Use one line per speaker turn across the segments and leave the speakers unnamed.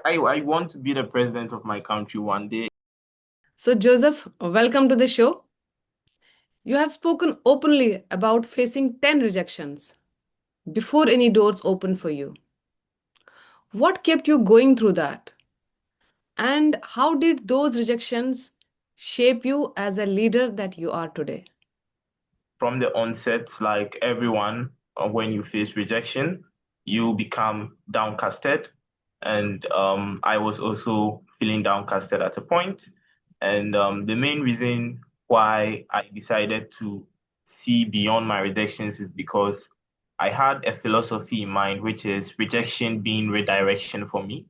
I want to be the president of my country one day.
So, Joseph, welcome to the show. You have spoken openly about facing 10 rejections before any doors open for you. What kept you going through that? And how did those rejections shape you as a leader that you are today?
From the onset, like everyone, when you face rejection, you become downcasted. And I was also feeling downcasted at a point. And the main reason why I decided to see beyond my rejections is because I had a philosophy in mind, which is rejection being redirection for me.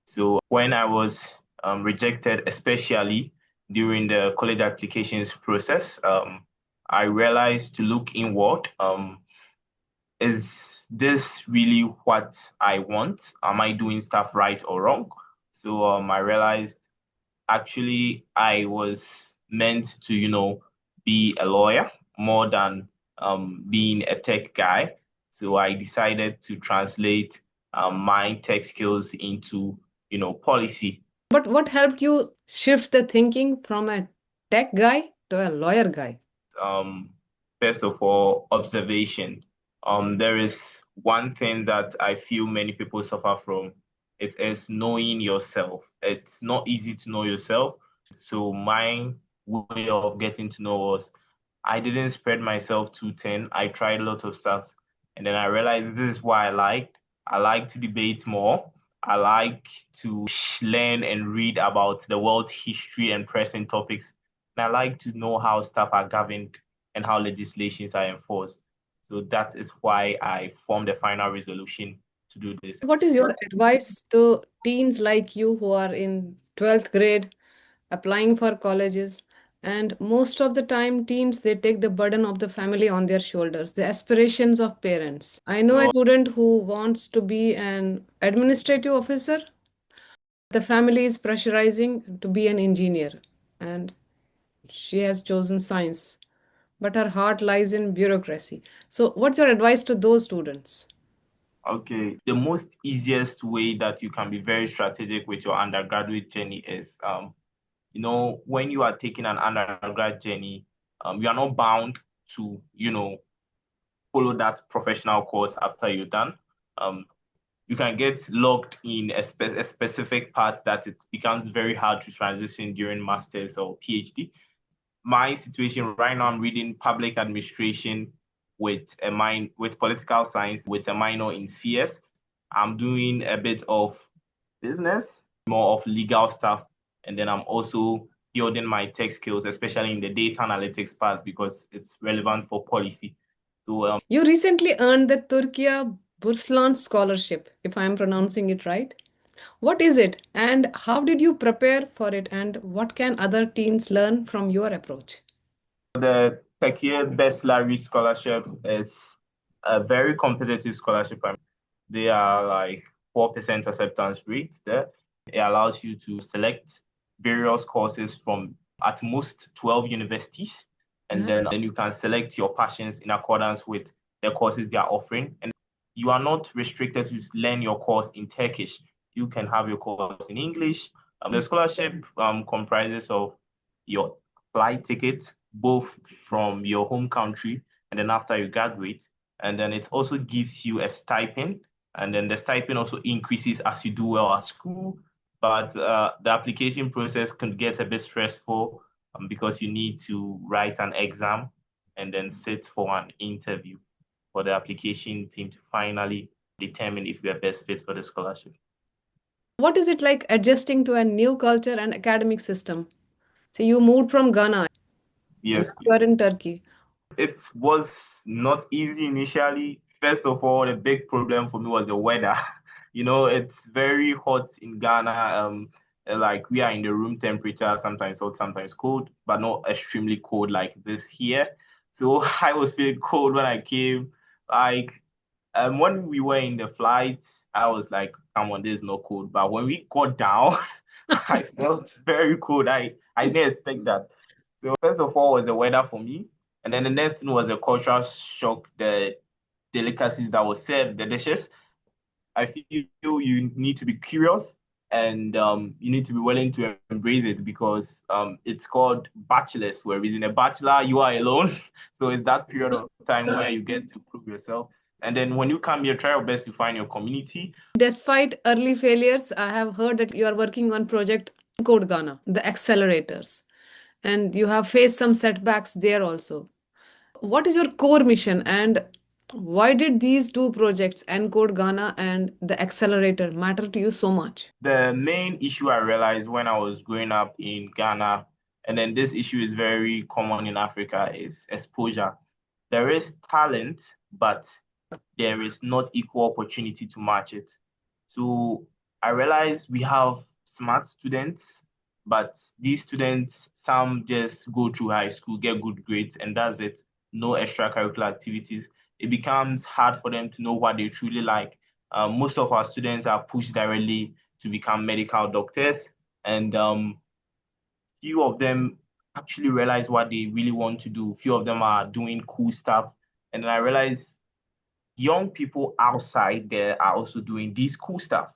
So when I was rejected, especially during the college applications process, I realized to look inward. Is this really what I want? Am I doing stuff right or wrong? So I realized actually I was meant to, be a lawyer more than being a tech guy. So I decided to translate my tech skills into, policy.
But what helped you shift the thinking from a tech guy to a lawyer guy?
Um, First of all, observation. There is one thing that I feel many people suffer from. It is knowing yourself. It's not easy to know yourself. So my way of getting to know was I didn't spread myself too thin. I tried a lot of stuff, and then I realized this is what I liked. I like to debate more. I like to learn and read about the world history and present topics. And I like to know how stuff are governed and how legislations are enforced. So that is why I formed the final resolution to do this.
What is your advice to teens like you who are in 12th grade applying for colleges? And most of the time, teens they take the burden of the family on their shoulders, the aspirations of parents. I know a
So
student who wants to be an administrative officer. The family is pressurizing to be an engineer, and she has chosen science, but her heart lies in bureaucracy. So, what's your advice to those students?
okay, the most easiest way that you can be very strategic with your undergraduate journey is, when you are taking an undergrad journey, you are not bound to, follow that professional course after you're done. Um, you can get locked in a specific part that it becomes very hard to transition during master's or PhD. My situation right now, I'm reading public administration with political science with a minor in CS. I'm doing a bit of business, more of legal stuff, and then I'm also building my tech skills, especially in the data analytics part because it's relevant for policy. So
You recently earned the Turkiye Bursları Scholarship, if I am pronouncing it right. What is it, and how did you prepare for it, and what can other teens learn from your approach?
the Turkiye Bursları Scholarship is a very competitive scholarship. They are like 4% acceptance rate there. It allows you to select various courses from at most 12 universities, and
Yeah.
then you can select your passions in accordance with the courses they are offering. And you are not restricted to learn your course in Turkish. You can have your course in English. The scholarship comprises of your flight ticket, both from your home country and then after you graduate. And then it also gives you a stipend. And then the stipend also increases as you do well at school. But the application process can get a bit stressful because you need to write an exam and then sit for an interview for the application team to finally determine if you're best fit for the scholarship.
What is it like adjusting to a new culture and academic system? So you moved from Ghana and
Yes,
now you are in Turkey.
it was not easy initially. First of all, the big problem for me was the weather. It's very hot in Ghana. Like we are in the room temperature, sometimes hot, sometimes cold, but not extremely cold like this here. So I was feeling cold when I came. Like when we were in the flight, I was like, come on, there's no cold. But when we got down, I felt very cold. I didn't expect that. So first of all was the weather for me. And then the next thing was the cultural shock, the delicacies that was served, the dishes. I feel you need to be curious and you need to be willing to embrace it because it's called bachelors for a reason. A bachelor, you are alone. So it's that period of time where you get to prove yourself. And then when you come here, try your best to find your community.
Despite early failures, I have heard that you are working on project Code Ghana, the accelerators, and you have faced some setbacks there also. What is your core mission and why did these two projects, Encode Ghana and the accelerator, matter to you so much?
The main issue I realized when I was growing up in Ghana, and then this issue is very common in Africa, is exposure. There is talent, but there is not equal opportunity to match it. So I realized we have smart students, but these students, some just go through high school, get good grades, and that's it. No extracurricular activities. It becomes hard for them to know what they truly like. Most of our students are pushed directly to become medical doctors, and few of them actually realize what they really want to do. Few of them are doing cool stuff, and then I realized young people outside there are also doing this cool stuff.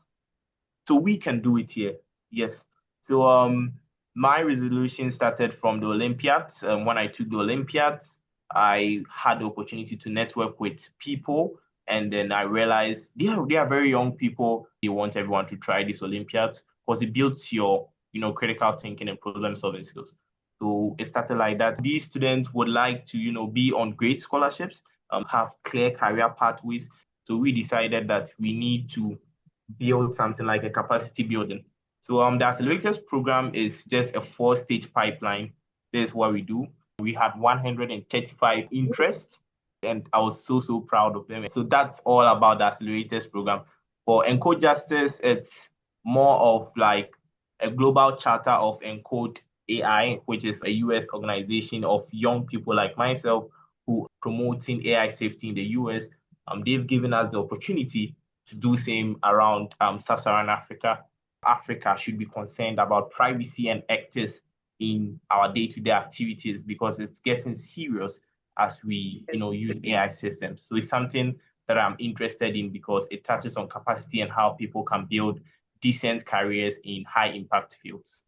So we can do it here. Yes. So my resolution started from the Olympiads. When I took the Olympiads, I had the opportunity to network with people. And then I realized they are very young people. They want everyone to try this Olympiads because it builds your, critical thinking and problem solving skills. So it started like that. These students would like to, be on great scholarships, have clear career pathways. So we decided that we need to build something like a capacity building. So the accelerators program is just a four-stage pipeline. This is what we do. We had 135 interests, and I was so proud of them. So that's all about the accelerators program. For Encode Justice, it's more of like a global charter of Encode AI, which is a US organization of young people like myself who promoting AI safety in the US. They've given us the opportunity to do same around sub-Saharan Africa. Africa should be concerned about privacy and ethics in our day-to-day activities because it's getting serious as we, use AI systems. So it's something that I'm interested in because it touches on capacity and how people can build decent careers in high impact fields.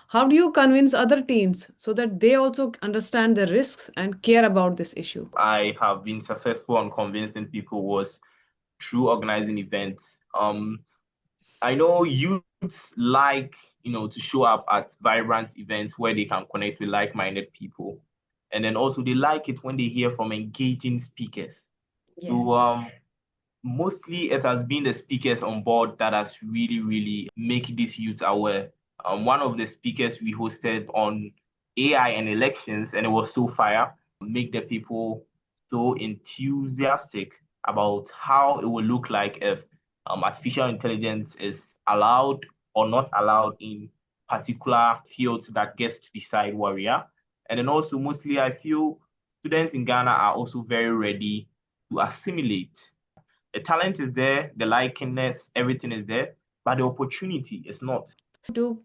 How do you convince other teens so that they also understand the risks and care about this issue?
I have been successful on convincing people was through organizing events. I know youths like, to show up at vibrant events where they can connect with like-minded people. And then also they like it when they hear from engaging speakers.
Yes.
So mostly it has been the speakers on board that has really make these youths aware. One of the speakers we hosted on AI and elections, and it was so fire, make the people so enthusiastic about how it will look like if artificial intelligence is allowed or not allowed in particular fields that gets to decide what we are. And then also mostly I feel students in Ghana are also very ready to assimilate. The talent is there, the likeness, everything is there, but the opportunity is not.
To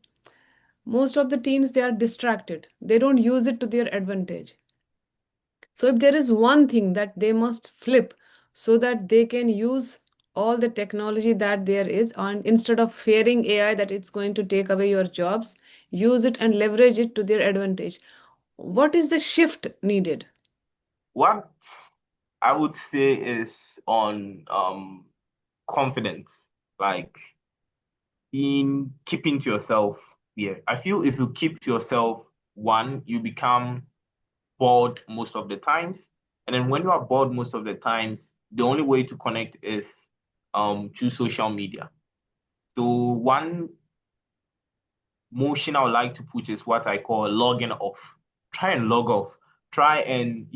most of the teens, they are distracted. They don't use it to their advantage. So if there is one thing that they must flip so that they can use all the technology that there is, and instead of fearing AI that it's going to take away your jobs, use it and leverage it to their advantage. What is the shift needed?
What I would say is on confidence, like in keeping to yourself. Yeah, I feel if you keep to yourself, one, you become bored most of the times. And then when you are bored most of the times, the only way to connect is through social media. So one motion I would like to put is what I call logging off. Try and log off. Try and,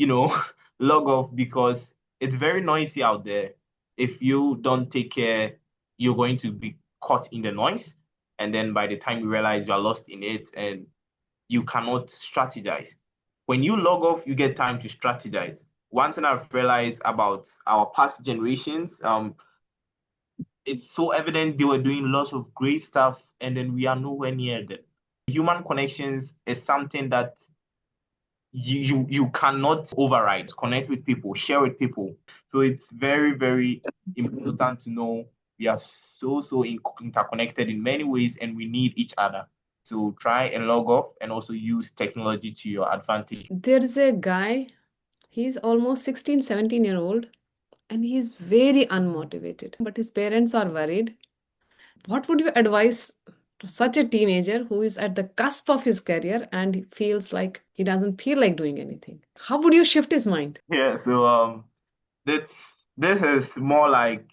log off because it's very noisy out there. If you don't take care, you're going to be caught in the noise. And then by the time you realize you are lost in it and you cannot strategize. When you log off, you get time to strategize. One thing I've realized about our past generations, it's so evident they were doing lots of great stuff, and then we are nowhere near them. Human connections is something that you cannot override. Connect with people, share with people. So it's very important to know We are so interconnected in many ways, and we need each other. So try and log off and also use technology to your advantage.
There is a guy, he's almost 16, 17-year old, and he's very unmotivated, but his parents are worried. What would you advise to such a teenager who is at the cusp of his career and he feels like he doesn't feel like doing anything? How would you shift his mind?
Yeah, so this this is more like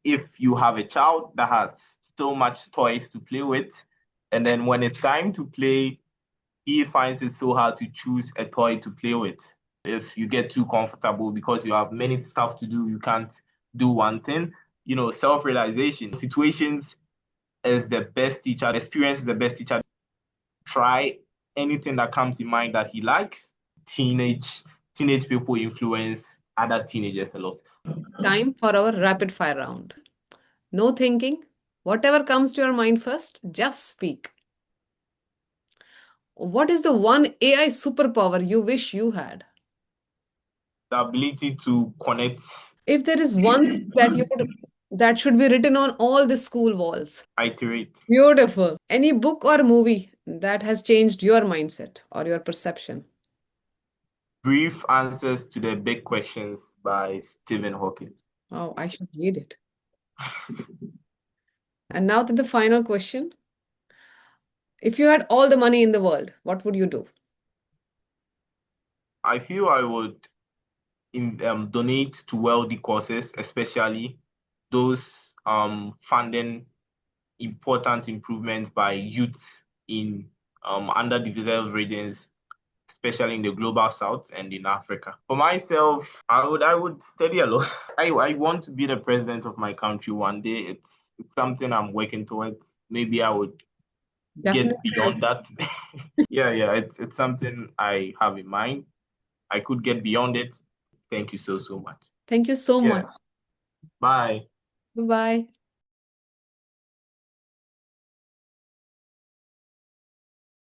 if you have a child that has so much toys to play with, and then when it's time to play, he finds it so hard to choose a toy to play with. If you get too comfortable because you have many stuff to do, you can't do one thing. Self-realization situations is the best teacher. Experience is the best teacher. Try anything that comes in mind that he likes. Teenage people influence other teenagers a lot.
It's time for our rapid fire round. No thinking. Whatever comes to your mind first, just speak. What is the one AI superpower you wish you had?
The ability to connect,
If there is one thing that should be written on all the school walls.
iterate.
Beautiful. Any book or movie that has changed your mindset or your perception?
Brief answers to the big questions by Stephen Hawking.
Oh, I should read it. And now to the final question. If you had all the money in the world, what would you do?
I feel I would donate to wealthy causes, especially those funding important improvements by youth in underdeveloped regions, especially in the global south and in Africa. For myself, I would study a lot. I want to be the president of my country one day. It's something I'm working towards. Maybe I would get
Definitely.
beyond that. Yeah, it's something I have in mind. I could get beyond it. Thank you so much.
Thank you so
Yeah.
much.
Bye.
Bye-bye.